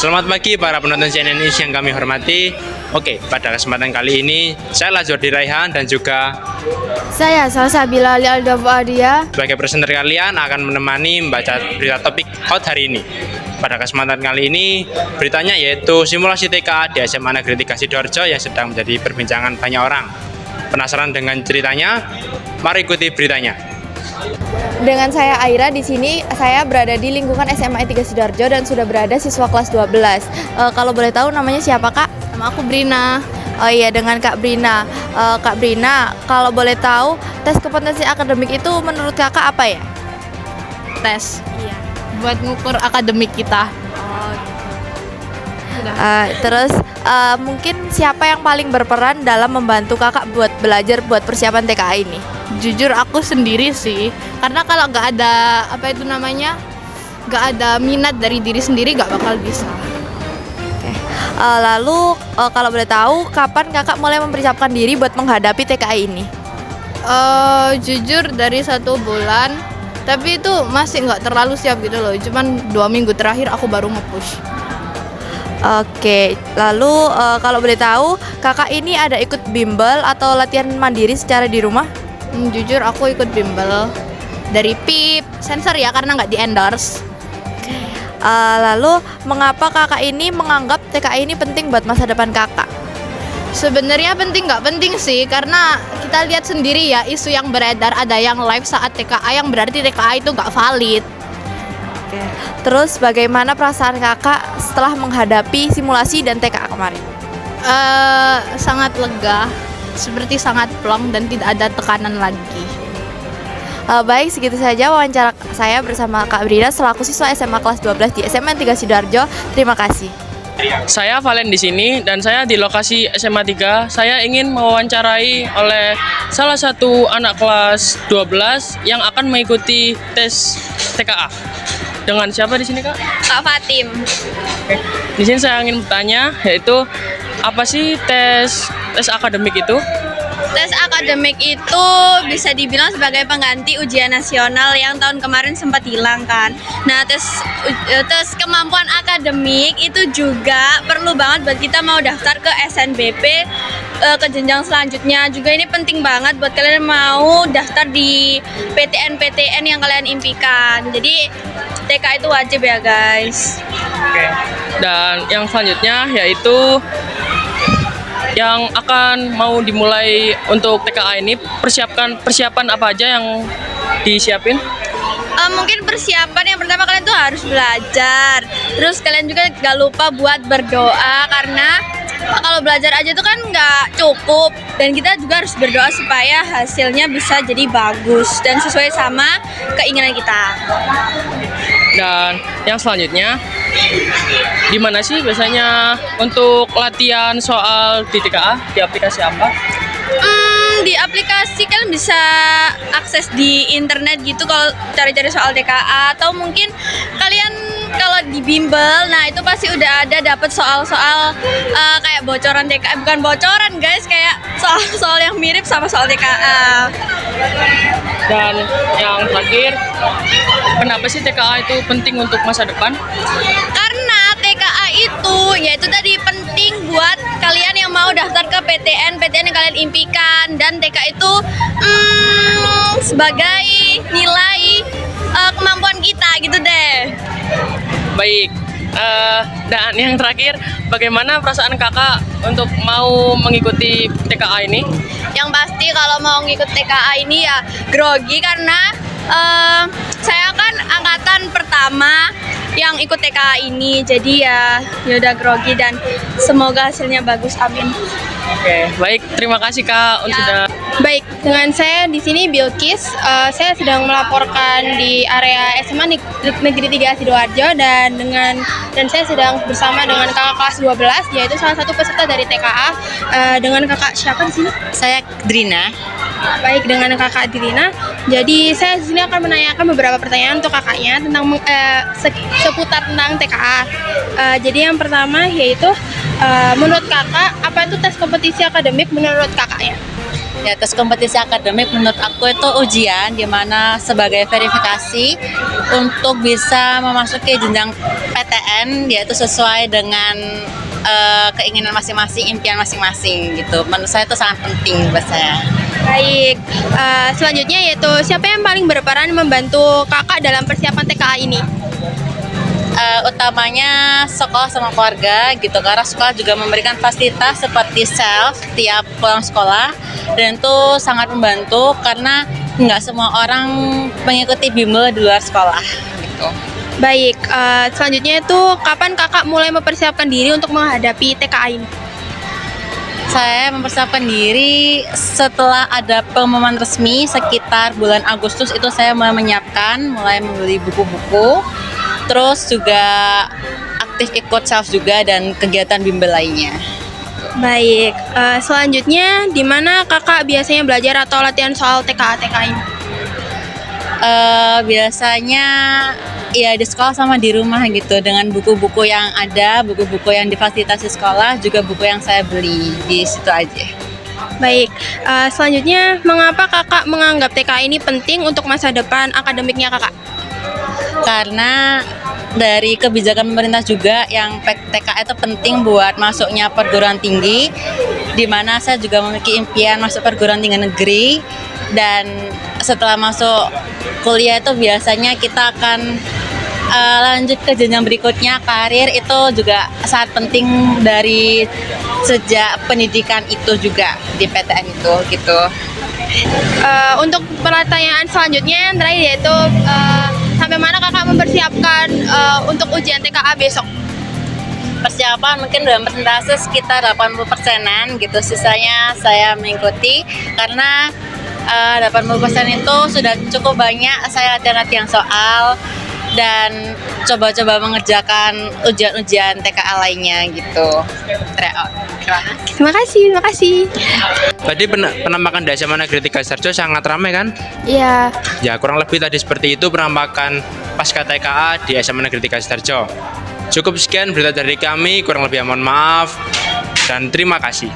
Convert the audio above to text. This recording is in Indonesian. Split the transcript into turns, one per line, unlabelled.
Selamat pagi para penonton CNN News yang kami hormati. Oke, pada kesempatan kali ini saya Lazordi Raihan dan juga
Saya Salsabila Aldovadia.
sebagai presenter kalian akan menemani membaca berita topik hot hari ini. Pada kesempatan kali ini beritanya yaitu simulasi TKA di SMA Negeri 3 Sidoarjo yang sedang menjadi perbincangan banyak orang. Penasaran dengan ceritanya? Mari ikuti beritanya.
Dengan saya Aira, di sini saya berada di lingkungan SMA 3 Sidoarjo dan sudah berada siswa kelas 12. Kalau boleh tahu namanya siapa, Kak?
Nama aku Brina.
Oh iya, dengan Kak Brina. Kak Brina, kalau boleh tahu tes kompetensi akademik itu menurut Kakak apa ya?
Tes
Iya.
buat ngukur akademik kita.
Terus mungkin siapa yang paling berperan dalam membantu Kakak buat belajar buat persiapan TKA ini?
Jujur aku sendiri sih, karena kalau nggak ada nggak ada minat dari diri sendiri nggak bakal bisa.
Lalu kalau boleh tahu kapan Kakak mulai mempersiapkan diri buat menghadapi TKA ini?
Jujur dari 1 bulan, tapi itu masih nggak terlalu siap gitu loh. Cuman 2 minggu terakhir aku baru nge-push.
Oke, lalu kalau boleh tahu Kakak ini ada ikut bimbel atau latihan mandiri secara di rumah?
Jujur aku ikut bimbel dari PIP, sensor ya karena nggak di-endorse.
Lalu mengapa Kakak ini menganggap TKA ini penting buat masa depan Kakak?
Sebenarnya penting nggak penting sih, karena kita lihat sendiri ya isu yang beredar, ada yang live saat TKA yang berarti TKA itu nggak valid.
Terus bagaimana perasaan Kakak setelah menghadapi simulasi dan TKA kemarin?
Sangat lega, seperti sangat plong dan tidak ada tekanan lagi.
Baik, segitu saja wawancara saya bersama Kak Brina selaku siswa SMA kelas 12 di SMA 3 Sidoarjo. Terima kasih.
Saya Valen di sini dan saya di lokasi SMA 3. Saya ingin mewawancarai oleh salah satu anak kelas 12 yang akan mengikuti tes TKA. Dengan siapa di sini, Kak?
Kak Fatim.
Di sini saya ingin bertanya, yaitu apa sih tes akademik itu?
Tes akademik itu bisa dibilang sebagai pengganti ujian nasional yang tahun kemarin sempat hilang kan. Nah, tes kemampuan akademik itu juga perlu banget buat kita mau daftar ke SNBP ke jenjang selanjutnya. Juga ini penting banget buat kalian mau daftar di PTN yang kalian impikan. Jadi TK itu wajib ya, guys.
Oke. Dan yang selanjutnya yaitu yang akan mau dimulai untuk TKA ini, persiapan apa aja yang disiapin?
Mungkin persiapan yang pertama kalian tuh harus belajar. Terus kalian juga gak lupa buat berdoa, karena kalau belajar aja tuh kan nggak cukup, dan kita juga harus berdoa supaya hasilnya bisa jadi bagus dan sesuai sama keinginan kita.
Dan yang selanjutnya, di mana sih biasanya untuk latihan soal di TKA? Di aplikasi apa?
Di aplikasi kalian bisa akses di internet gitu kalau cari-cari soal TKA, atau mungkin kalian kalau di bimbel, nah itu pasti udah ada dapat soal-soal kayak bocoran TKA, bukan bocoran guys, kayak soal-soal yang mirip sama soal TKA.
Dan yang terakhir, kenapa sih TKA itu penting untuk masa depan?
Karena TKA itu yaitu tadi penting buat kalian yang mau daftar ke PTN yang kalian impikan, dan TKA itu sebagai nilai kemampuan kita gitu deh.
Baik, dan yang terakhir, bagaimana perasaan kakak untuk mau mengikuti TKA ini?
Yang pasti kalau mau ngikut TKA ini ya grogi, karena saya kan angkatan pertama yang ikut TKA ini, jadi ya udah grogi, dan semoga hasilnya bagus, amin.
Oke, baik, terima kasih Kak untuk sudah.
Baik, dengan saya di sini Bilkis. Saya sedang melaporkan di area SMA Negeri 3 Sidoarjo, dan saya sedang bersama dengan kakak kelas 12, yaitu salah satu peserta dari TKA. Dengan kakak siapa di sini?
Saya Drina.
Baik, dengan kakak Drina. Jadi saya di sini akan menanyakan beberapa pertanyaan untuk kakaknya tentang seputar tentang TKA. Jadi yang pertama yaitu menurut kakak, apa itu tes kompetisi akademik menurut kakaknya?
Ya, terus kompetisi akademik menurut aku itu ujian di mana sebagai verifikasi untuk bisa memasuki jenjang PTN, yaitu sesuai dengan keinginan masing-masing, impian masing-masing gitu. Menurut saya itu sangat penting buat saya.
Baik, selanjutnya yaitu siapa yang paling berperan membantu kakak dalam persiapan TKA ini?
Utamanya sekolah sama keluarga gitu, karena sekolah juga memberikan fasilitas seperti self tiap pulang sekolah, dan itu sangat membantu karena nggak semua orang mengikuti bimbel di luar sekolah gitu.
Baik, selanjutnya itu kapan kakak mulai mempersiapkan diri untuk menghadapi TKA ini?
Saya mempersiapkan diri setelah ada pengumuman resmi sekitar bulan Agustus, itu saya mulai menyiapkan, mulai membeli buku-buku, terus juga aktif ikut self juga dan kegiatan bimbel lainnya.
Baik, selanjutnya di mana kakak biasanya belajar atau latihan soal TKA ini?
Biasanya ya di sekolah sama di rumah gitu, dengan buku-buku yang ada, buku-buku yang difasilitasi sekolah, juga buku yang saya beli di situ aja.
Baik, selanjutnya mengapa kakak menganggap TKA ini penting untuk masa depan akademiknya kakak?
Karena dari kebijakan pemerintah juga yang TKA itu penting buat masuknya perguruan tinggi, di mana saya juga memiliki impian masuk perguruan tinggi negeri, dan setelah masuk kuliah itu biasanya kita akan lanjut ke jenjang berikutnya, karir itu juga sangat penting dari sejak pendidikan itu juga di PTN itu gitu.
Untuk pertanyaan selanjutnya yang terakhir yaitu sampai mana kakak mempersiapkan untuk ujian TKA besok?
Persiapan mungkin dalam persentase sekitar 80%-an gitu, sisanya saya mengikuti karena 80% itu sudah cukup banyak saya latihan-latihan soal dan coba-coba mengerjakan ujian-ujian TKA lainnya gitu. Tryout.
Terima kasih.
Tadi penampakan di SMA Negeri 3 Sidoarjo sangat ramai kan?
Iya.
Ya, kurang lebih tadi seperti itu penampakan pasca TKA di SMA Negeri 3 Sidoarjo. Cukup sekian berita dari kami, kurang lebih mohon maaf dan terima kasih.